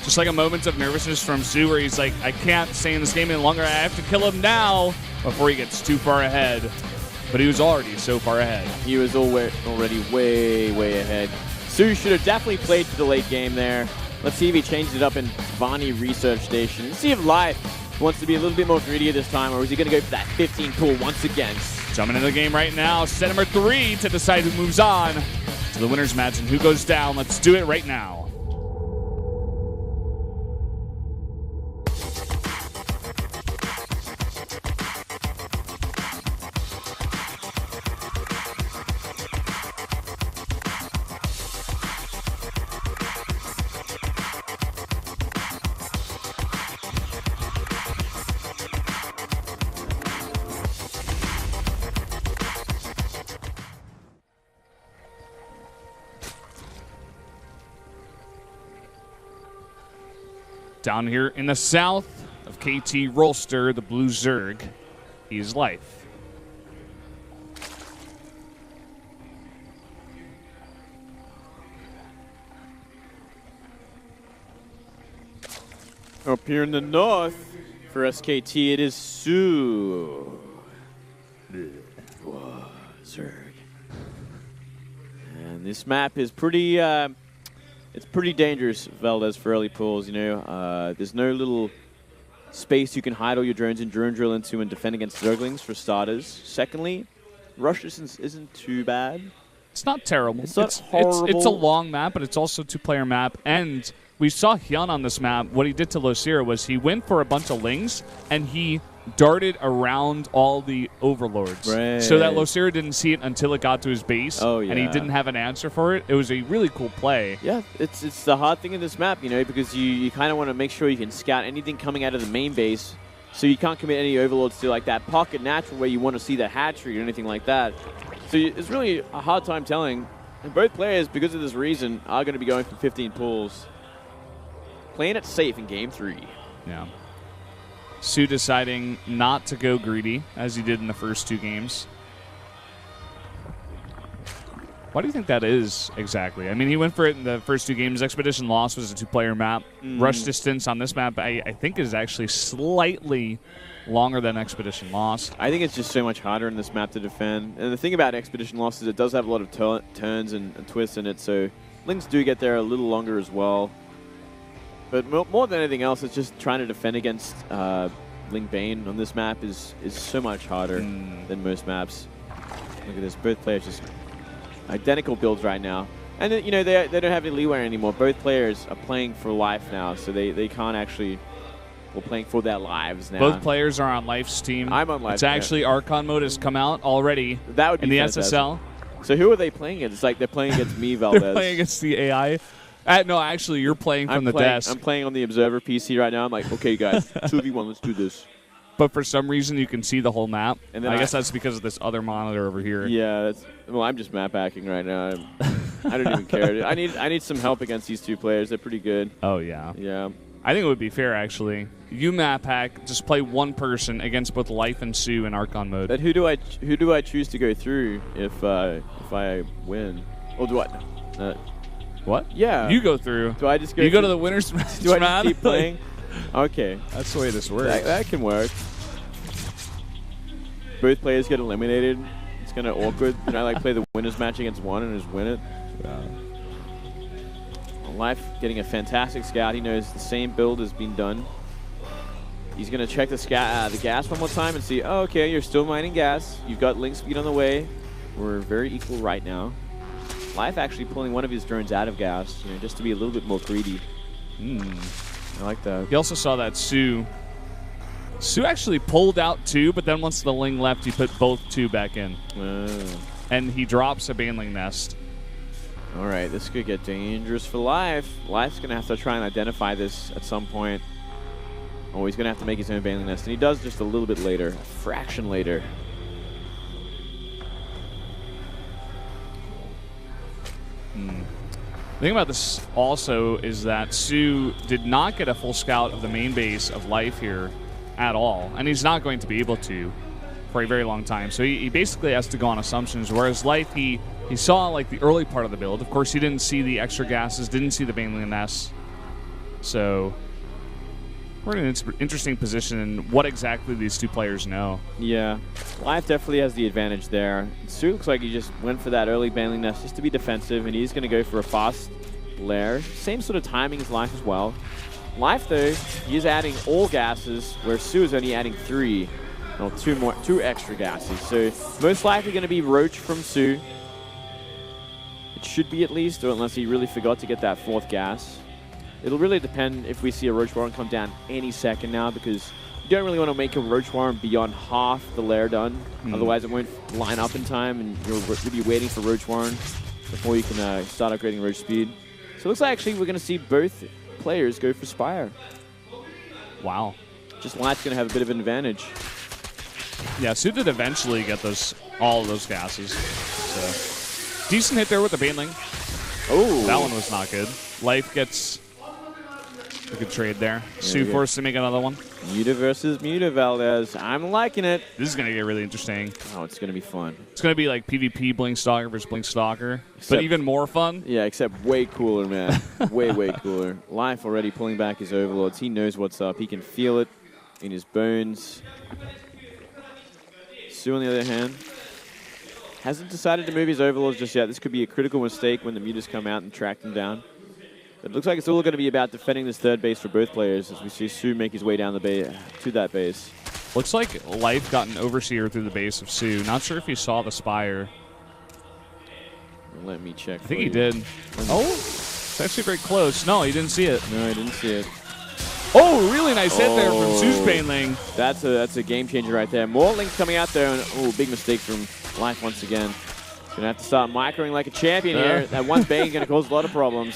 Just like a moment of nervousness from soO where he's like, I can't stay in this game any longer. I have to kill him now before he gets too far ahead. But he was already so far ahead. He was already way, way ahead. soO should have definitely played for the late game there. Let's see if he changes it up in Vani Research Station. Let's see if Life wants to be a little bit more greedier this time, or is he going to go for that 15 pull once again? Jumping into the game right now, set number 3 to decide who moves on to the winners match and who goes down. Let's do it right now. Down here in the south of KT Rolster, the blue Zerg, he's Life. Up here in the north for SKT, it is soO. Whoa, Zerg. And this map is pretty... it's pretty dangerous, Valdez, for early pulls, you know. There's no little space you can hide all your drones and drone drill into and defend against Zerglings, for starters. Secondly, rush distance isn't too bad. It's not terrible. It's not horrible. It's a long map, but it's also a two-player map. And we saw Hyun on this map. What he did to Losira was he went for a bunch of lings, and he darted around all the overlords. Right. So that Losira didn't see it until it got to his base. Oh, yeah. And he didn't have an answer for it. It was a really cool play. Yeah, it's the hard thing in this map, you know, because you kind of want to make sure you can scout anything coming out of the main base, so you can't commit any overlords to like that pocket natural where you want to see that hatchery or anything like that. So it's really a hard time telling. And both players, because of this reason, are going to be going for 15 pulls. Playing it safe in game 3. Yeah. soO deciding not to go greedy, as he did in the first 2 games. Why do you think that is exactly? I mean, he went for it in the first 2 games. Expedition Lost was a 2-player map. Rush distance on this map, I think, is actually slightly longer than Expedition Lost. I think it's just so much harder in this map to defend. And the thing about Expedition Lost is it does have a lot of turns and twists in it, so lings do get there a little longer as well. But more than anything else, it's just trying to defend against Ling Bane on this map is so much harder than most maps. Look at this. Both players just identical builds right now. And, you know, they don't have any leeway anymore. Both players are playing for life now, so they can't actually... We're playing for their lives now. Both players are on Life's team. I'm on Life. It's actually Archon mode has come out already that would be in the fantastic. SSL. So who are they playing against? It's like they're playing against me, Valdez. They're playing against the AI. No, actually, you're playing from the desk. I'm playing on the Observer PC right now. I'm like, okay, guys, 2v1, let's do this. But for some reason, you can see the whole map. And then I guess that's because of this other monitor over here. Yeah, well, I'm just map hacking right now. I don't even care. I need some help against these 2 players. They're pretty good. Oh, yeah. Yeah. I think it would be fair, actually. You map hack, just play one person against both Life and soO in Archon mode. But who do I choose to go through if I win? Or do I? What? Yeah. You go through. Do I just go? You go to the winners match? Do I just keep playing? Okay. That's the way this works. That can work. Both players get eliminated. It's kind of awkward. And I like play the winners match against one and just win it. Yeah. Life getting a fantastic scout. He knows the same build has been done. He's going to check the gas one more time and see, oh, okay, you're still mining gas. You've got link speed on the way. We're very equal right now. Life actually pulling one of his drones out of gas, you know, just to be a little bit more greedy. I like that. You also saw that soO actually pulled out 2, but then once the Ling left, he put both 2 back in. And he drops a Baneling Nest. All right, this could get dangerous for Life. Life's going to have to try and identify this at some point. Oh, he's going to have to make his own Baneling Nest, and he does just a little bit later, a fraction later. The thing about this also is that soO did not get a full scout of the main base of Life here at all, and he's not going to be able to for a very long time. So he basically has to go on assumptions, whereas Life, he saw like the early part of the build. Of course, he didn't see the extra gases, didn't see the Baneling Nests. So we're in an interesting position in what exactly these two players know. Yeah, Life definitely has the advantage there. soO looks like he just went for that early baneling nest just to be defensive, and he's going to go for a fast lair. Same sort of timing as Life as well. Life, though, he's adding all gases, where soO is only adding 3. Well, 2 extra gases. So most likely going to be Roach from soO. It should be at least, or unless he really forgot to get that 4th gas. It'll really depend if we see a Roach Warren come down any second now, because you don't really want to make a Roach Warren beyond half the lair done. Otherwise, it won't line up in time, and you'll be waiting for Roach Warren before you can start upgrading Roach speed. So it looks like actually we're going to see both players go for Spire. Wow. Just Light's going to have a bit of an advantage. Yeah, soO did eventually get all of those gases. So decent hit there with the baneling. Oh, that one was not good. Life gets a good trade there. soO forced to make another one. Muta versus Muta, Valdez. I'm liking it. This is going to get really interesting. Oh, it's going to be fun. It's going to be like PvP Blink Stalker versus Blink Stalker, but even more fun. Yeah, except way cooler, man. way cooler. Life already pulling back his overlords. He knows what's up. He can feel it in his bones. soO, on the other hand, hasn't decided to move his overlords just yet. This could be a critical mistake when the mutas come out and track them down. But it looks like it's all going to be about defending this 3rd base for both players as we see soO make his way down the to that base. Looks like Life got an Overseer through the base of soO. Not sure if he saw the Spire. Let me check. I think he did. Oh, it's actually very close. No, he didn't see it. No, I didn't see it. Oh, really nice hit there from soO's baneling. That's a game changer right there. More links coming out there, and oh, big mistake from Life once again. He's gonna have to start microing like a champion here. That one bane is gonna cause a lot of problems.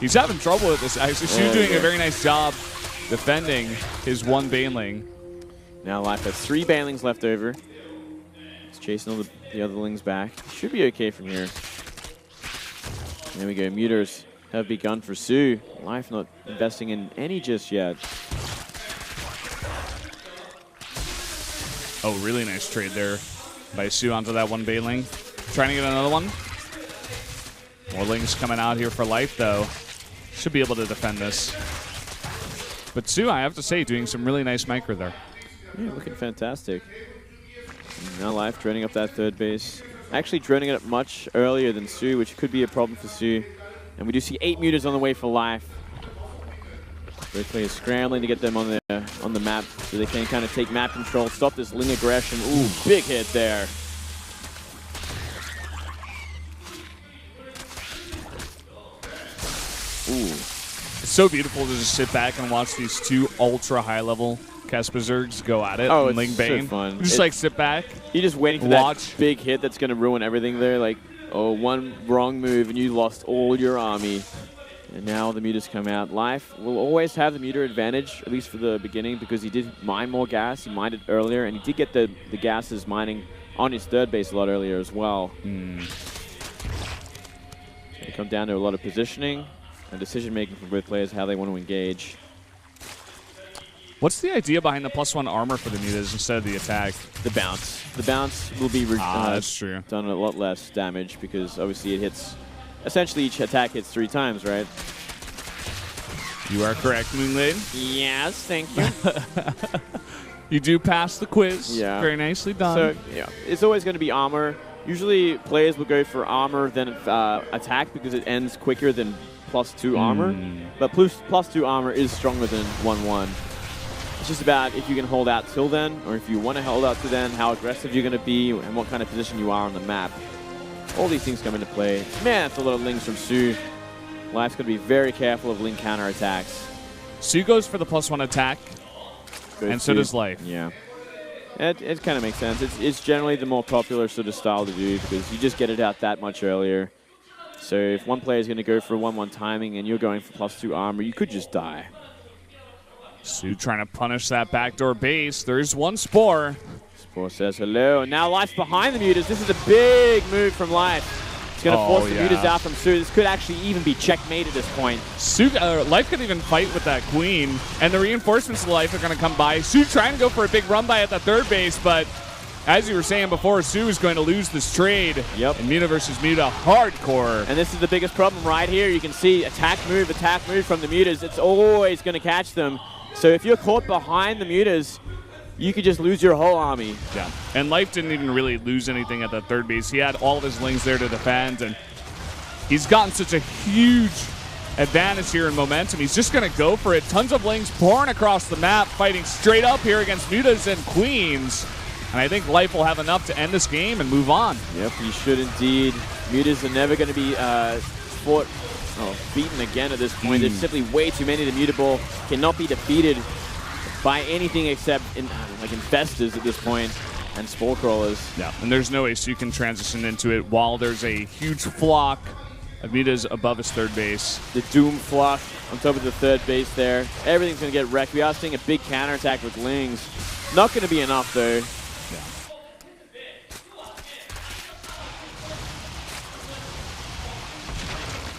He's having trouble with this. Actually, soO doing a very nice job defending his one baneling. Now Life has 3 banelings left over. He's chasing all the other lings back. Should be okay from here. There we go. Mutas have begun for soO. Life not investing in any just yet. Oh, really nice trade there by soO onto that one baneling. Trying to get another one. More lings coming out here for Life, though. Should be able to defend this. But soO, I have to say, doing some really nice micro there. Yeah, looking fantastic. Now Life droning up that 3rd base. Actually droning it up much earlier than soO, which could be a problem for soO. And we do see 8 mutas on the way for Life. Both players scrambling to get them on the map so they can kind of take map control, stop this ling aggression. Ooh, big hit there. Ooh. It's so beautiful to just sit back and watch these 2 ultra high-level Kespazergs go at it. Oh, and it's Bane. so fun. Just like sit back. You're just waiting for watch. that big hit that's going to ruin everything there. Like, oh, one wrong move and you lost all your army. And now the mutas come out. Life will always have the muta advantage, at least for the beginning, because he did mine more gas. He mined it earlier, and he did get the gases mining on his 3rd base a lot earlier as well. It's going to come down to a lot of positioning and decision-making from both players, how they want to engage. What's the idea behind the +1 armor for the mutas instead of the attack? The bounce. The bounce will be that's true. Done a lot less damage because obviously it hits. Essentially, each attack hits 3 times, right? You are correct, Moonglade. Yes, thank you. You do pass the quiz. Yeah. Very nicely done. So, yeah, it's always going to be armor. Usually, players will go for armor then attack because it ends quicker than +2 armor. But +2 armor is stronger than 1/1. It's just about if you can hold out till then, or if you want to hold out to then, how aggressive you're going to be, and what kind of position you are on the map. All these things come into play. Man, that's a lot of lings from soO. Life's going to be very careful of ling counterattacks. soO goes for the +1 attack, and so does Life. Yeah. It kind of makes sense. It's generally the more popular sort of style to do because you just get it out that much earlier. So if one player is going to go for a 1/1 timing and you're going for +2 armor, you could just die. soO trying to punish that backdoor base. There's one Spore. Spore says hello. And now Life's behind the mutas. This is a big move from Life. It's going to force the mutas out from soO. This could actually even be checkmate at this point. Life could even fight with that queen. And the reinforcements of Life are going to come by. soO trying to go for a big run by at the 3rd base, but as you were saying before, soO is going to lose this trade. Yep. And Muta versus Muta, hardcore. And this is the biggest problem right here. You can see attack move from the Mutas. It's always going to catch them. So if you're caught behind the Mutas, you could just lose your whole army. Yeah. And Life didn't even really lose anything at that third base. He had all of his Lings there to defend, and he's gotten such a huge advantage here in momentum. He's just going to go for it. Tons of Lings pouring across the map, fighting straight up here against Mutas and Queens. And I think Life will have enough to end this game and move on. Yep, he should indeed. Mutas are never going to be beaten again at this point. There's simply way too many. The Muta Ball cannot be defeated by anything except Infestors at this point and Spore Crawlers. Yeah, and there's no way you can transition into it while there's a huge flock of Mutas above his third base. The Doom Flock on top of the third base there. Everything's going to get wrecked. We are seeing a big counterattack with Lings. Not going to be enough, though.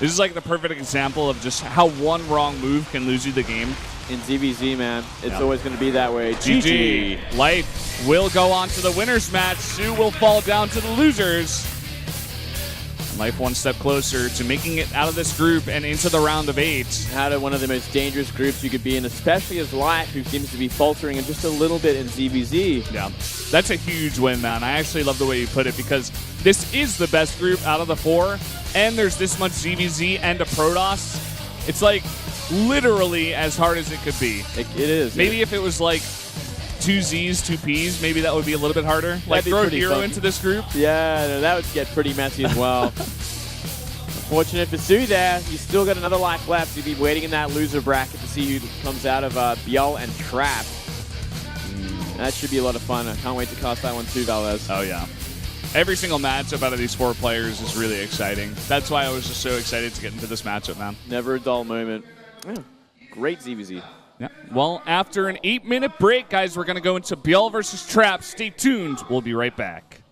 This is like the perfect example of just how one wrong move can lose you the game. In ZVZ, man, it's always going to be that way. GG. Life will go on to the winners match. soO will fall down to the losers. Life one step closer to making it out of this group and into the round of 8. Out of one of the most dangerous groups you could be in, especially as Life, who seems to be faltering in just a little bit in ZVZ. Yeah, that's a huge win, man. I actually love the way you put it, because this is the best group out of the 4, and there's this much ZVZ and a Protoss. It's like literally as hard as it could be. It is. Maybe if it was like 2 Zs, 2 Ps, maybe that would be a little bit harder. Like throw Hero into this group. Yeah, no, that would get pretty messy as well. Unfortunate for soO there. He's still got another life left. He'll be waiting in that loser bracket to see who comes out of Biel and Trap. That should be a lot of fun. I can't wait to cast that one too, Valdez. Oh, yeah. Every single matchup out of these 4 players is really exciting. That's why I was just so excited to get into this matchup, man. Never a dull moment. Yeah. Great ZVZ. Yeah. Well, after an 8-minute break, guys, we're going to go into Biel versus Trap. Stay tuned. We'll be right back.